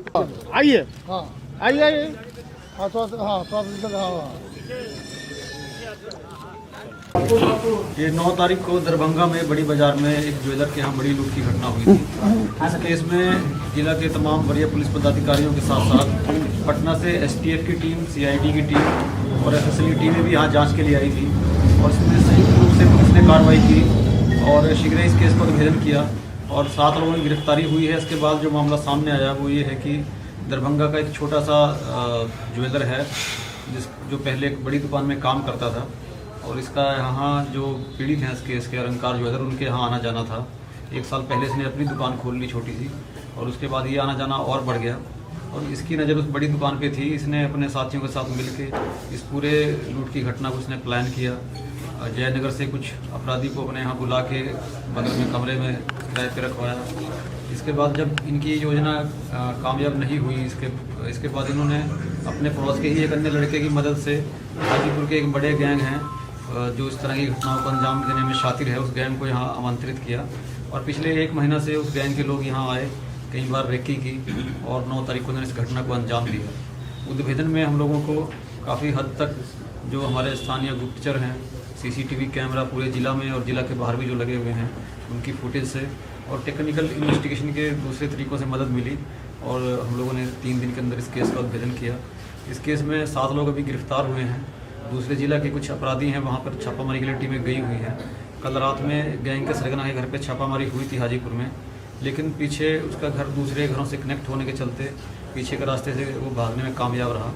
आइए हाँ आइए आइए। हाँ थोड़ा सा हाँ ये 9 तारीख को दरभंगा में बड़ी बाजार में एक ज्वेलर के यहाँ बड़ी लूट की घटना हुई थी। इस केस में जिला के तमाम वरीय पुलिस पदाधिकारियों के साथ साथ पटना से एसटीएफ की टीम, सीआईडी की टीम और एफएसएल की टीमें भी यहाँ जांच के लिए आई थी और इसमें संयुक्त रूप से पुलिस ने कार्रवाई की और शीघ्र इस केस को उद्भेदन किया और 7 लोगों की गिरफ्तारी हुई है। इसके बाद जो मामला सामने आया वो ये है कि दरभंगा का एक छोटा सा ज्वेलर है जो पहले एक बड़ी दुकान में काम करता था और इसका यहाँ जो पीड़ित हैं इस केस के अलंकार ज्वेलर उनके यहाँ आना जाना था। 1 साल पहले इसने अपनी दुकान खोल ली छोटी सी और उसके बाद ये आना जाना और बढ़ गया और इसकी नज़र उस बड़ी दुकान पे थी। इसने अपने साथियों के साथ मिलकर इस पूरे लूट की घटना को उसने प्लान किया। जयनगर से कुछ अपराधी को अपने यहाँ बुला के बगल में कमरे में किराए पे रखवाया। इसके बाद जब इनकी ये योजना कामयाब नहीं हुई इसके बाद इन्होंने अपने पड़ोस के ही एक अन्य लड़के की मदद से हाजीपुर के एक बड़े गैंग हैं जो इस तरह की घटनाओं को अंजाम देने में शातिर है, उस गैंग को यहाँ आमंत्रित किया और पिछले 1 महीना से उस गैंग के लोग यहाँ आए, कई बार रेकी की और 9 तारीख को उन्होंने इस घटना को अंजाम दिया। उद्भेदन में हम लोगों को काफ़ी हद तक जो हमारे स्थानीय गुप्तचर हैं, सीसीटीवी कैमरा पूरे ज़िला में और ज़िला के बाहर भी जो लगे हुए हैं उनकी फुटेज से और टेक्निकल इन्वेस्टिगेशन के दूसरे तरीक़ों से मदद मिली और हम लोगों ने 3 दिन के अंदर इस केस का उद्भेदन किया। इस केस में 7 लोग अभी गिरफ्तार हुए हैं। दूसरे जिला के कुछ अपराधी हैं वहाँ पर छापामारी के लिए टीमें गई हुई हैं। कल रात में गैंग के सरगना के घर पे छापामारी हुई थी हाजीपुर में, लेकिन पीछे उसका घर दूसरे घरों से कनेक्ट होने के चलते पीछे के रास्ते से वो भागने में कामयाब रहा।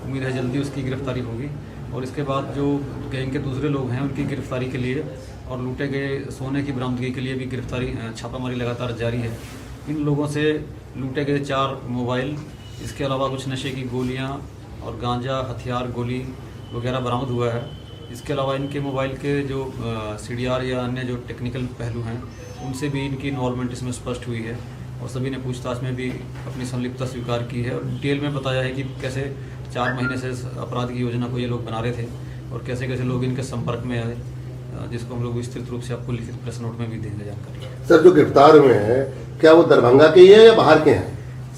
उम्मीद है जल्दी उसकी गिरफ्तारी होगी और इसके बाद जो गैंग के दूसरे लोग हैं उनकी गिरफ्तारी के लिए और लूटे गए सोने की बरामदगी के लिए भी गिरफ्तारी छापामारी लगातार जारी है। इन लोगों से लूटे गए 4 मोबाइल, इसके अलावा कुछ नशे की गोलियां और गांजा, हथियार, गोली वगैरह बरामद हुआ है। इसके अलावा इनके मोबाइल के जो CDR या अन्य जो टेक्निकल पहलू हैं उनसे भी इनकी इन्वॉल्वमेंट इसमें स्पष्ट हुई है और सभी ने पूछताछ में भी अपनी संलिप्तता स्वीकार की है और डिटेल में बताया है कि कैसे 4 महीने से इस अपराध की योजना को ये लोग बना रहे थे और कैसे कैसे लोग इनके संपर्क में आए, जिसको हम लोग विस्तृत रूप से आपको लिखित प्रेस नोट में भी देंगे जानकारी। सर, जो गिरफ्तार हुए हैं क्या वो दरभंगा के ही हैं या बाहर के हैं?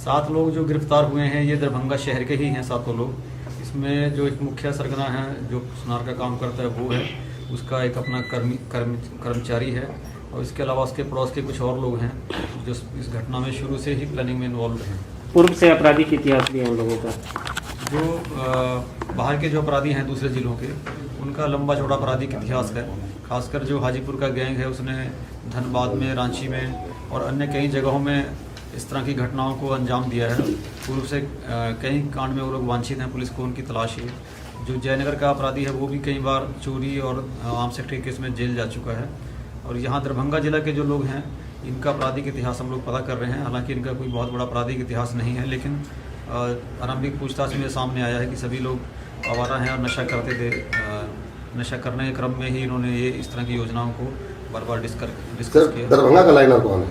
7 लोग जो गिरफ्तार हुए हैं ये दरभंगा शहर के ही हैं 7 लोग। इसमें जो एक मुख्य सरगना है जो सुनार का काम करता है वो है, उसका एक अपना कर्मचारी है और इसके अलावा उसके पड़ोस के कुछ और लोग हैं जो इस घटना में शुरू से ही प्लानिंग में इन्वॉल्व हैं। पूर्व से आपराधिक इतिहास भी है उन लोगों का। जो बाहर के जो अपराधी हैं दूसरे ज़िलों के उनका लंबा चौड़ा आपराधिक इतिहास है। खासकर जो हाजीपुर का गैंग है उसने धनबाद में, रांची में और अन्य कई जगहों में इस तरह की घटनाओं को अंजाम दिया है। पूर्व से कई कांड में वो लोग वांछित हैं, पुलिस को उनकी तलाश है। जो जयनगर का अपराधी है वो भी कई बार चोरी और आर्म्स एक्ट के केस में जेल जा चुका है और यहाँ दरभंगा जिला के जो लोग हैं इनका आपराधिक इतिहास हम लोग पता कर रहे हैं। हालांकि इनका कोई बहुत बड़ा आपराधिक इतिहास नहीं है, लेकिन आरंभिक पूछताछ में सामने आया है कि सभी लोग आवारा हैं और नशा करते थे। नशा करने के क्रम में ही इन्होंने ये इस तरह की योजनाओं को बार बार डिस्कस किया। दरभंगा का लाइनर कौन है?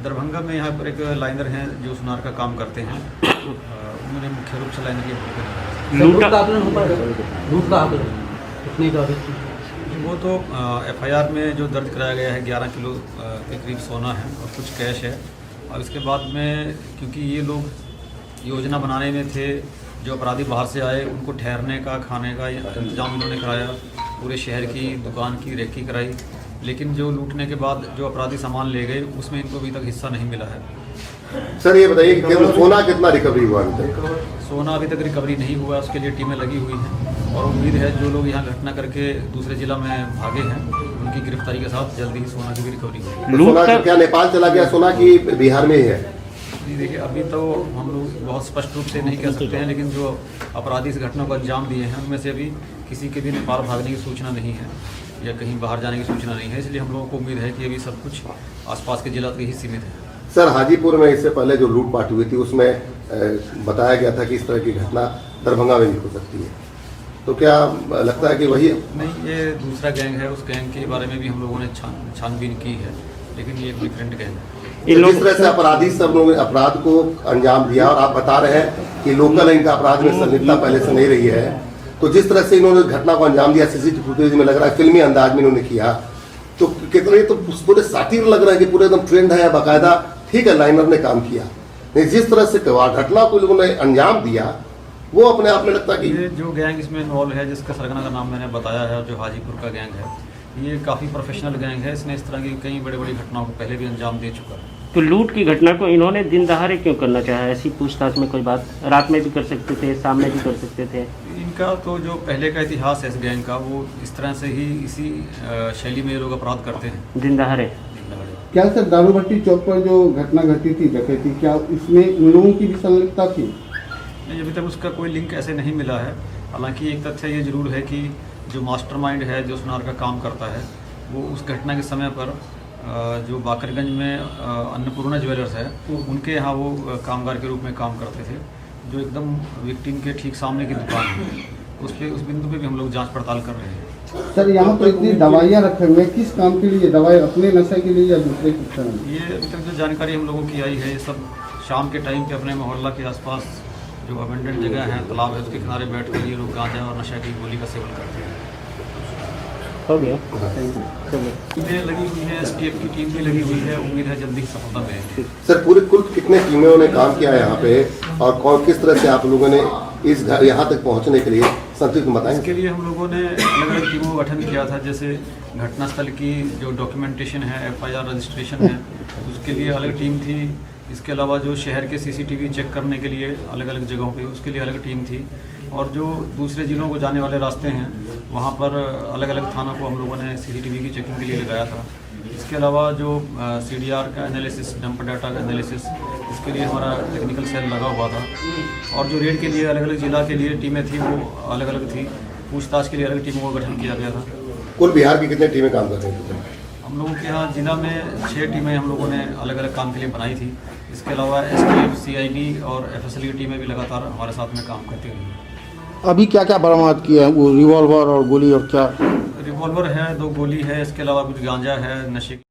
दरभंगा में यहाँ पर एक लाइनर हैं जो सुनार का काम करते हैं, उन्होंने मुख्य रूप से लाइनर की लूट का वो तो FIR में जो दर्ज कराया गया है 11 किलो के करीब सोना है और कुछ कैश है। और इसके बाद में क्योंकि ये लोग योजना बनाने में थे, जो अपराधी बाहर से आए उनको ठहरने का, खाने का इंतजाम इन्होंने कराया, पूरे शहर की दुकान की रेकी कराई, लेकिन जो लूटने के बाद जो अपराधी सामान ले गए उसमें इनको अभी तक हिस्सा नहीं मिला है। सर ये बताइए कि सोना कितना रिकवरी हुआ अभी तक? सोना अभी तक रिकवरी नहीं हुआ, उसके लिए टीमें लगी हुई हैं और उम्मीद है जो लोग यहाँ घटना करके दूसरे जिला में भागे हैं उनकी गिरफ्तारी के साथ जल्दी ही सोना की भी रिकवरी होगी। सोना क्या नेपाल चला गया सोना की बिहार में ही है? देखिए अभी तो हम लोग बहुत स्पष्ट रूप से नहीं कह सकते हैं, लेकिन जो अपराधी इस घटना को अंजाम दिए हैं उनमें से अभी किसी के भी नेपाल भागने की सूचना नहीं है या कहीं बाहर जाने की सूचना नहीं है। इसलिए हम लोगों को उम्मीद है कि अभी सब कुछ आसपास के जिला तक ही सीमित है। सर, हाजीपुर में इससे पहले जो लूटपाट हुई थी उसमें बताया गया था कि इस तरह की घटना दरभंगा में भी हो सकती है, तो क्या लगता है कि वही? नहीं, ये दूसरा गैंग है। उस गैंग के बारे में भी हम लोगों ने छानबीन की है, लेकिन ये एक डिफरेंट गैंग है। जिस तरह से अपराधी सब लोग अपराध को अंजाम दिया और आप बता रहे हैं कि लोकल इनका अपराध में संलिप्तता पहले से नहीं रही है, तो जिस तरह से इन्होंने घटना को अंजाम दिया, सीसीटीवी फुटेज में लग रहा है फिल्मी अंदाज में इन्होंने किया, तो कितने तो पूरे साटिर लग रहा है कि पूरे एकदम ट्रेंड है बाकायदा। ठीक है, लाइनर ने काम किया, नहीं, जिस तरह से घटना को लोगों ने अंजाम दिया वो अपने आप में लगता कि ये जो गैंग इसमें इन्वॉल्व है, जिसका सरगना का नाम मैंने बताया है, जो हाजीपुर का गैंग है, ये काफ़ी प्रोफेशनल गैंग है। इसने इस तरह की कई बड़ी बड़ी घटनाओं को पहले भी अंजाम दे चुका है। तो लूट की घटना को इन्होंने दिन दहाड़े क्यों करना चाहा? ऐसी पूछताछ में कोई बात रात में भी कर सकते थे, शाम में भी कर सकते थे। इनका तो जो पहले का इतिहास है इस गैंग का, वो इस तरह से ही इसी शैली में ये लोग अपराध करते हैं। दिन दहाड़े क्या सर दारू भट्टी चौक पर जो घटना घटी थी डकैती, क्या इसमें उन लोगों की भी संलिप्तता थी? नहीं, अभी तक उसका कोई लिंक ऐसे नहीं मिला है। हालांकि एक तथ्य ये जरूर है कि जो मास्टरमाइंड है, जो सुनार का काम करता है, वो उस घटना के समय पर जो बाकरगंज में अन्नपूर्णा ज्वेलर्स है, उनके यहाँ वो कामगार के रूप में काम करते थे, जो एकदम विक्टिम के ठीक सामने की दुकान है। उस बिंदु पे भी हम लोग जांच पड़ताल कर रहे हैं। सर यहाँ पर इतनी दवाइयाँ रखे हुए हैं, किस काम के लिए? दवाई अपने नशे के लिए या दूसरे के तरह? ये अभी तक जो जानकारी हम लोगों की आई है, ये सब शाम के टाइम पे अपने मोहल्ला के आसपास जो अबेंडेंट जगह है, तालाब है, उसके किनारे बैठ कर ये लोग गांजा और नशा की गोली का सेवन करते हैं। हो गया। टीमें लगी हुई है, STF की टीम भी लगी हुई है। उम्मीद है जल्दी सफलता मिलेगी। सर पूरे कुल कितने टीमों ने काम किया है यहाँ पे, और कौन किस तरह से आप लोगों ने इस यहाँ तक पहुँचने के लिए संक्षिप्त में बताएं? इसके लिए हम लोगों ने अलग अलग टीमों का गठन किया था। जैसे घटनास्थल की जो डॉक्यूमेंटेशन है, FIR रजिस्ट्रेशन है, उसके लिए अलग टीम थी। इसके अलावा जो शहर के CCTV चेक करने के लिए अलग अलग जगहों पे, उसके लिए अलग टीम थी। और जो दूसरे जिलों को जाने वाले रास्ते हैं, वहाँ पर अलग अलग थानों को हम लोगों ने CCTV की चेकिंग के लिए लगाया था। इसके अलावा जो CDR का एनालिसिस, डंप डाटा का एनालिसिस, इसके लिए हमारा टेक्निकल सेल लगा हुआ था। और जो रेड के लिए अलग अलग जिला के लिए टीमें थी, वो अलग अलग थी। पूछताछ के लिए अलग टीमों का गठन किया गया था। कुल बिहार की कितनी टीमें काम कर रही हैं? हम लोगों के यहाँ जिला में 6 टीमें हम लोगों ने अलग अलग काम के लिए बनाई थी। इसके अलावा STF, CID और FSL की टीमें भी लगातार हमारे साथ में काम करती रही हैं। अभी क्या क्या बरामद किया है? वो रिवॉल्वर और गोली और क्या? रिवॉल्वर है, 2 गोली है, इसके अलावा कुछ गांजा है, नशे